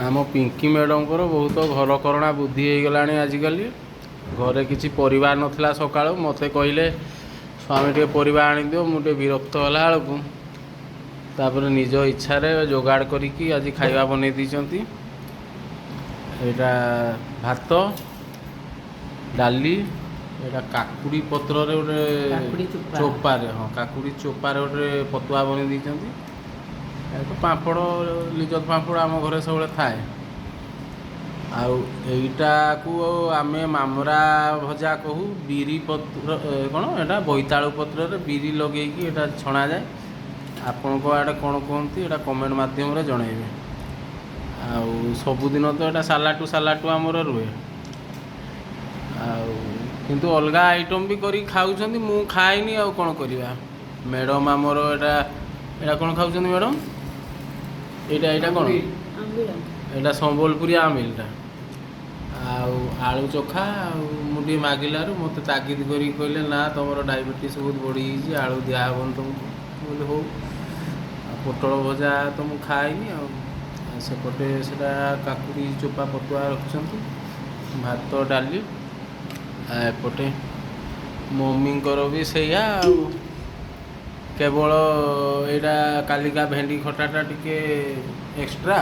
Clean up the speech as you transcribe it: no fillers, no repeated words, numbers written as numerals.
आम पिंकी मैडम बहुत घरकरणा बुद्धि हो गलानी आजिकल घरे किसी परिवार नथिला सका मत कहले स्वामी टे परिवा आनी दियो मुझे विरक्त होला बेलू तापर निज इच्छा जोगाड़ करी आज खाଇବା बनै दीचंती एटा भात डाली एटा काकुड़ी पत्र रे गोटे चोपारे हाँ काकुड़ी चोपारे गोटे पतुआ बनै दीचंती तो पापड़ लिजत पापड़ आम घरे सब थाए आईटा को आम मामरा भजा कहू बिरी पत्र कौन एटा बोईतालु पत्र रे बिरी लगे छणा जाए आपण को आड़े कौन कहती एटा कमेंट माध्यम रे जनइबे सबुदिन तो एटा सालाटू आमर रुहे किंतु अलग आइटम भी करी खाऊछंती मु खाइनी आ कौन करवा मैडम आमर एटा एटा कौन खाऊछंती मैडम एटा कौन एटा संबलपुरी आमिलटा आलू चोखा मुझे मागिलु मत तागिद कर कहले ना तुम डायबिटीज बहुत बढ़ी आलू दिहबन तुमको बोले हो पोटल भजा तो मुझे खाइनी सेपटे से काकुड़ी चोपा पतुआ रखिंट भात डाली एपटे मम्मी भी सैया केवल यहाँ कालिका भेंडी खटाटा टिके एक्स्ट्रा